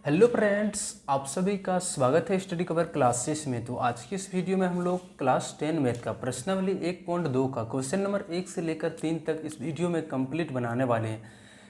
Hello friends, आप सभी का स्वागत है स्टडी कवर क्लासेस में। तो आज की इस वीडियो में हम लोग क्लास 10 मैथ का प्रश्नावली 1.2 का क्वेश्चन नंबर 1 से लेकर 3 तक इस वीडियो में कंप्लीट बनाने वाले हैं।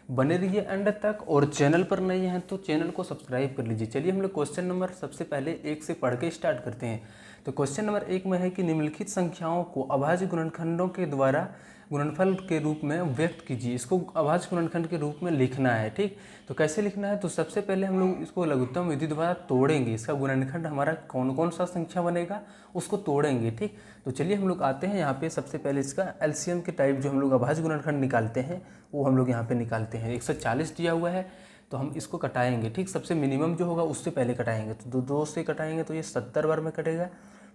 बने रहिए एंड तक, और चैनल पर नए हैं तो चैनल को सब्सक्राइब कर लीजिए। चलिए हम लोग क्वेश्चन नंबर सबसे पहले 1 से पढ़ के स्टार्ट करते हैं। तो क्वेश्चन नंबर 1 में है कि निम्नलिखित संख्याओं को अभाज्य गुणनखंडों के द्वारा गुणनफल के रूप में व्यक्त कीजिए। इसको अभाज्य गुणनखंड के रूप में लिखना है। ठीक, तो कैसे लिखना है? तो सबसे पहले हम लोग इसको लघुत्तम विधि द्वारा तोड़ेंगे। इसका गुणनखंड हमारा कौन कौन सा संख्या बनेगा उसको तोड़ेंगे। ठीक, तो चलिए हम लोग आते हैं यहाँ पे। सबसे पहले इसका एलसीएम के टाइप जो हम लोग अभाज्य गुणनखंड निकालते हैं वो हम लोग यहाँ पे निकालते हैं। 140 दिया हुआ है तो हम इसको कटाएंगे। ठीक, सबसे मिनिमम जो होगा उससे पहले कटाएंगे। तो दो से कटाएंगे तो ये 70 बार में कटेगा,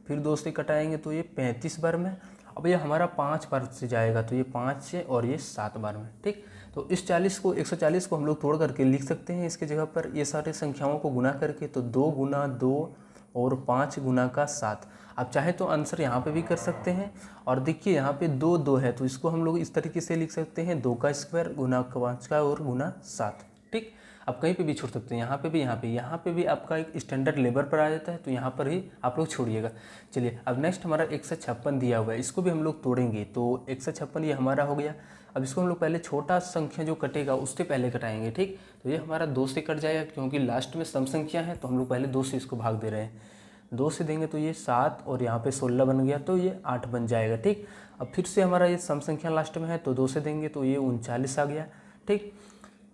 फिर 2 से कटाएंगे तो ये 35 बार में। अब ये हमारा 5 बार से जाएगा तो ये 5 से, और ये 7 बार में। ठीक, तो इस 140 को हम लोग तोड़ करके लिख सकते हैं इसके जगह पर ये सारे संख्याओं को गुना करके। तो 2 गुना 2 और 5 गुना का 7। आप चाहे तो आंसर यहाँ पे भी कर सकते हैं। और देखिए यहाँ पे 2 2 है तो इसको हम लोग इस तरीके से लिख सकते हैं, 2 का स्क्वायर गुना 5 का और गुना 7। ठीक, आप कहीं पे भी छोड़ सकते हैं, यहाँ पे भी, यहाँ पे भी आपका एक स्टैंडर्ड लेबर पर आ जाता है तो यहाँ पर ही आप लोग छोड़िएगा। चलिए अब नेक्स्ट हमारा 156 दिया हुआ है, इसको भी हम लोग तोड़ेंगे। तो 156 ये हमारा हो गया। अब इसको हम लोग पहले छोटा संख्या जो कटेगा उससे पहले कटाएंगे। ठीक, तो ये हमारा 2 से कट जाएगा क्योंकि लास्ट में सम संख्या है तो हम लोग पहले 2 से इसको भाग दे रहे हैं। 2 से देंगे तो ये 7 और यहाँ पे 16 बन गया तो ये 8 बन जाएगा। ठीक, अब फिर से हमारा ये सम संख्या लास्ट में है तो 2 से देंगे तो ये 39 आ गया। ठीक,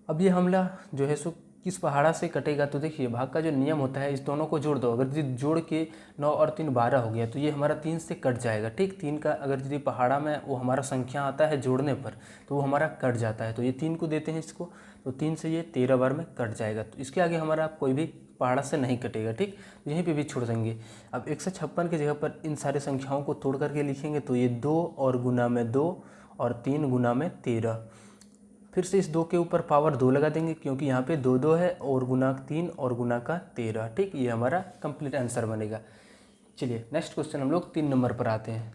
अब ये हमला जो है सो किस पहाड़ा से कटेगा? तो देखिए भाग का जो नियम होता है, इस दोनों को जोड़ दो। अगर यदि जोड़ के 9 और 3 12 हो गया तो ये हमारा 3 से कट जाएगा। ठीक, 3 का अगर यदि पहाड़ा में वो हमारा संख्या आता है जोड़ने पर तो वो हमारा कट जाता है। तो ये 3 को देते हैं इसको, तो 3 से ये 13 बार में कट जाएगा। तो इसके आगे हमारा कोई भी पहाड़ा से नहीं कटेगा। ठीक, तो यहीं पे भी छोड़ देंगे। अब 156 की जगह पर इन सारे संख्याओं को तोड़ करके लिखेंगे तो ये 2 और गुना में 2 और 3 गुना में 13। फिर से इस 2 के ऊपर पावर 2 लगा देंगे क्योंकि यहाँ पे 2 2 है, और गुना 3 और गुना का 13। ठीक, ये हमारा कंप्लीट आंसर बनेगा। चलिए नेक्स्ट क्वेश्चन हम लोग 3 नंबर पर आते हैं।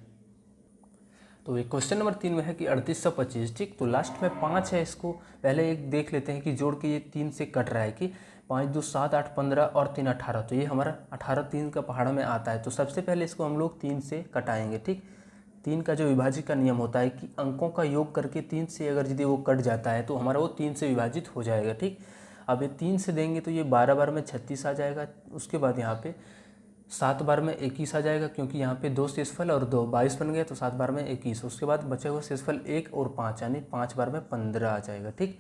तो ये क्वेश्चन नंबर 3 में है कि 3825। ठीक, तो लास्ट में 5 है, इसको पहले एक देख लेते हैं कि जोड़ के ये 3 से कट रहा है कि 5 2 7 8 15 और 3 18। तो ये हमारा 18 3 का पहाड़ा में आता है। तो सबसे पहले इसको हम लोग 3 से कटाएंगे। ठीक, 3 का जो विभाजित का नियम होता है कि अंकों का योग करके 3 से अगर यदि वो कट जाता है तो हमारा वो 3 से विभाजित हो जाएगा। ठीक, अब ये 3 से देंगे तो ये 12 बार में 36 आ जाएगा। उसके बाद यहाँ पे 7 बार में 21 आ जाएगा क्योंकि यहाँ पे 2 शेषफल और 2 22 बन गया तो 7 बार में 21। उसके बाद बचे हुए शेषफल 1 और 5 यानी 5 बार में 15 आ जाएगा। ठीक,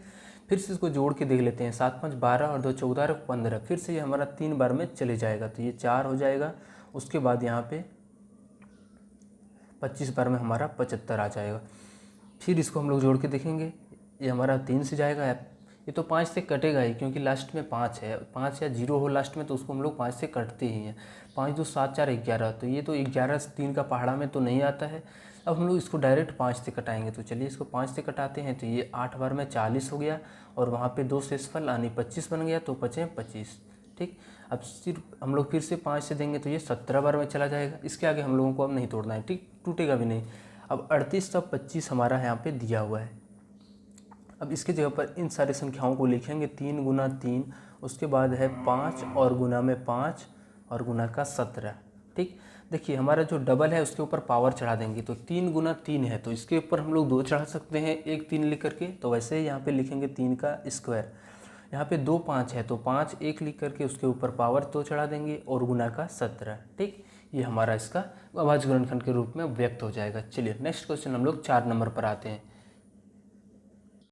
फिर से इसको जोड़ के देख लेते हैं, 7 5 12 और 2 14 और 15। फिर से ये हमारा 3 बार में चले जाएगा तो ये 4 हो जाएगा। उसके बाद यहाँ पे 25 बार में हमारा 75 आ जाएगा। फिर इसको हम लोग जोड़ के देखेंगे, ये हमारा 3 से जाएगा। ये तो 5 से कटेगा ही क्योंकि लास्ट में 5 है। 5 या 0 हो लास्ट में तो उसको हम लोग 5 से कटते ही हैं। 5 2 7 4 11, तो ये तो 11 से 3 का पहाड़ा में तो नहीं आता है। अब हम लोग इसको डायरेक्ट 5 से कटाएंगे। तो चलिए इसको 5 से कटाते हैं तो ये 8 बार में 40 हो गया, और वहाँ पे 2 शेषफल यानी 25 बन गया तो बचे 25। ठीक, अब सिर्फ हम लोग फिर से 5 से देंगे तो ये 17 बार में चला जाएगा। इसके आगे हम लोगों को अब नहीं तोड़ना है। ठीक, टूटेगा भी नहीं। अब 38 तब 25 हमारा यहाँ पे दिया हुआ है। अब इसके जगह पर इन सारी संख्याओं को लिखेंगे, 3 गुना 3, उसके बाद है 5 और गुना में 5 और गुना का 17। ठीक, देखिए हमारा जो डबल है उसके ऊपर पावर चढ़ा देंगे। तो 3 गुना 3 है तो इसके ऊपर हम लोग 2 चढ़ा सकते हैं, 1 3 लिख करके। तो वैसे ही यहाँ पे लिखेंगे 3 का स्क्वायर। यहाँ पे 2 5 है तो 5 1 लिख करके उसके ऊपर पावर 2 चढ़ा देंगे और गुना का 17। ठीक, ये हमारा इसका अभाज्य गुणनखंड के रूप में व्यक्त हो जाएगा। चलिए नेक्स्ट क्वेश्चन हम लोग 4 नंबर पर आते हैं।